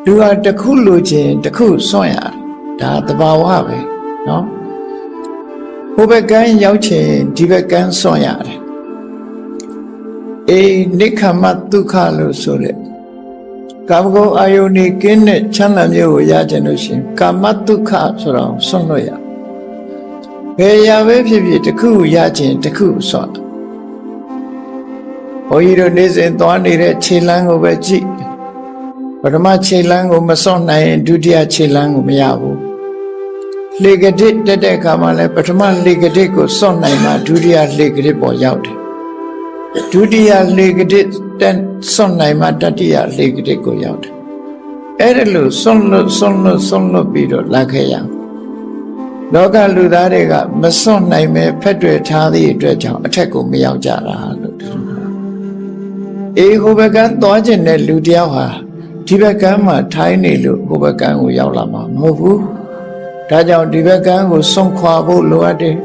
လူဟာတစ်ခုလိုချင်တစ်ခုစွန့်ရတယ်ဒါသဘာဝပဲနော်ဟိုဘက်ကန်းရောက်ချင်ဒီဘက်ကန်းစွန့်ရတယ်နိက္ခမဒုက္ခလို့ဆိုတဲ့ကာမဂုဏ်အာယုန်နဲ့ကင်းတဲ့ချမ်းသာမျိုးကိုရကြလို့ရှိရင်ကာမဒုက္ခဆိုတော့စွန့်လို့ရဘယ်ရာပဲဖြစ်ဖြစ်တစ်ခုရခြင်းတစ်ခုစွန့်ဘုန်းကြီးတို့နေ့စဉ်သွားနေတဲ့ခြေလမ်းကိုပဲကြည့်ပထမခြေလမ်းကိုမစွန့်နိုင်ရင်ဒုတိယခြေလမ်းကိုမရဘူးလေကတိတက်တဲ့အခါမှာလည်းပထမလေကတိကိုစွန့်နိုင်မှဒုတိယလေကတိပေါ်ရောက်တယ်ဒုတိယလေကတိတက်စွန့်နိုင်မှတတိယလေကတိကိုရောက်တယ်အဲ့ဒါလို့စွန့်လို့ပြီးတော့လာခဲ့ရအောင်လောကလူသားတွေကမစွန့်နိုင်ပဲဖက်တွေထားသည့်အတွက်ကြောင့်အထက်ကိုမရောက်ကြတာလို့ဟိုဘက်ကသွားခြင်းတဲ့လူတယောက်ဟာဒီဘက်ကမှာထိုင်းနေလို့ဟိုဘက်ကကိုရောက်လာမှာမဟုတ်ဘူးဒါကြောင့်ဒီဘက်ကကိုစွန့်ခွာဖို့လိုအပ်တယ်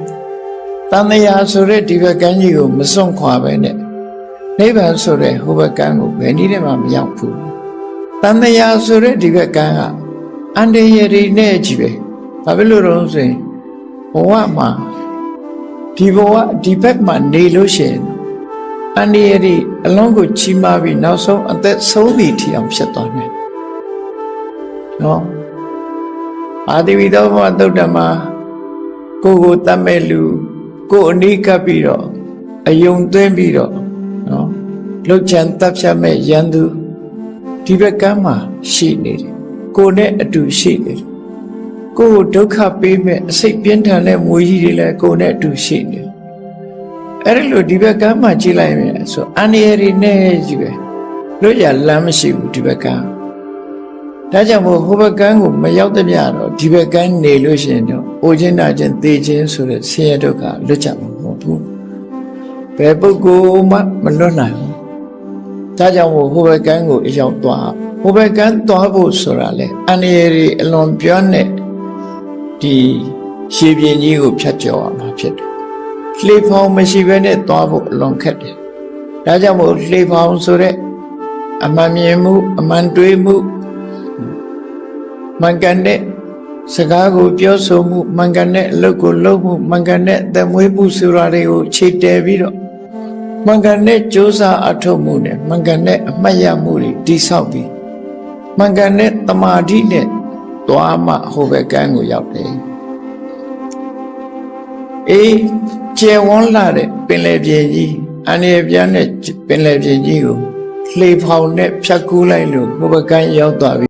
တန်မြာဆိုတဲ့ဒီဘက်ကကြီးကိုမစွန့်ခွာပဲနဲ့နိဗ္ဗာန်ဆိုတဲ့ဟိုဘက်ကကိုဘယ်နည်းနဲ့မှမရောက်ဘူးတန်မြာဆိုတဲ့ဒီဘက်ကကအန္တရာယ်တွေနဲ့ကြီးပဲဘာဖြစ်လို့တော့ဆိုရင်ဘဝမှာဒီဘဝဒီဘက်မှာနေလို့ရှိရင်အန္တရာယ်တွေအလုံးကိုချီးမားပြီးနောက်ဆုံးအသက်ဆုံးသည့်ထီအောင်ဖြစ်သွားတယ်နော်အာတိဝိသောဘဝသုတ္တမှာကိုတတ်မဲ့လူကိုအနိကပ်ပြီးတော့အယုံသွင်းပြီးတော့နော်လှုပ်ချန်တပ်ဖြတ်မဲ့ရန်သူဒီဘက်ကမ်းမှာရှိနေတယ်ကိုနဲ့အတူရှိနေတယ်ကိုဒုက္ခပေးမဲ့အစိတ်ပြင်းထန်တဲ့မွေကြီးတွေလည်းကိုနဲ့အတူရှိနေတယ်အဲ့ဒါလို့ဒီဘက်ကမ်းမှာကြည့်လိုက်ရင်ဆိုအန္တရာယ်တွေနဲ့ကြီးပဲလို့ရလမ်းမရှိဘူးဒီဘက်ကမ်းဒါကြောင့်မို့ဟိုဘက်ကမ်းကိုမရောက်တဲ့ပြတော့ဒီဘက်ကမ်းနေလို့ရှိရင်တော့အိုခြင်းနာခြင်းသေခြင်းဆိုတဲ့ဆင်းရဲဒုက္ခလွတ်ကြမှာမဟုတ်ဘူးဘယ်ပုဂ္ဂိုလ်မှမလွတ်နိုင်ဘူးဒါကြောင့်မို့ဟိုဘက်ကမ်းကိုအရောက်သွားဟိုဘက်ကမ်းသွားဖို့ဆိုတာလေအန္တရာယ်တွေအလွန်ပြောနေဒီရှည်ပြင်ကြီးကိုဖြတ်ကျော်ရမှာဖြစ်တယ်လှေဖောင်မရှိဘဲနဲ့သွားဖို့အလွန်ခက်တယ်ဒါကြောင့်မို့လှေဖောင်ဆိုတဲ့အမှန်မြင်မှုအမှန်တွေးမှုမှန်ကန်တဲ့စကားကိုပြောဆိုမှုမှန်ကန်တဲ့အလုပ်ကိုလုပ်မှုမှန်ကန်တဲ့သက်မွေးမှုဆိုတာတွေကိုခြေတည်ပြီးတော့မှန်ကန်တဲ့ကြိုးစားအထောက်မှုနဲ့မှန်ကန်တဲ့အမှတ်ရမှုတွေတည်ဆောက်ပြီးမှန်ကန်တဲ့တမာတိနဲ့သွားမှဟိုဘက်ကမ်းကိုရောက်တယ်ကျယ်ဝန်းလာတဲ့ပင်လယ်ပြင်ကြီးအန္တရာယ်ပြန်းတဲ့ပင်လယ်ပြင်ကြီးကိုလှေဖောင်နဲ့ဖြတ်ကူးလိုက်လို့ဟိုဘက်ကမ်းရောက်သွားပြီ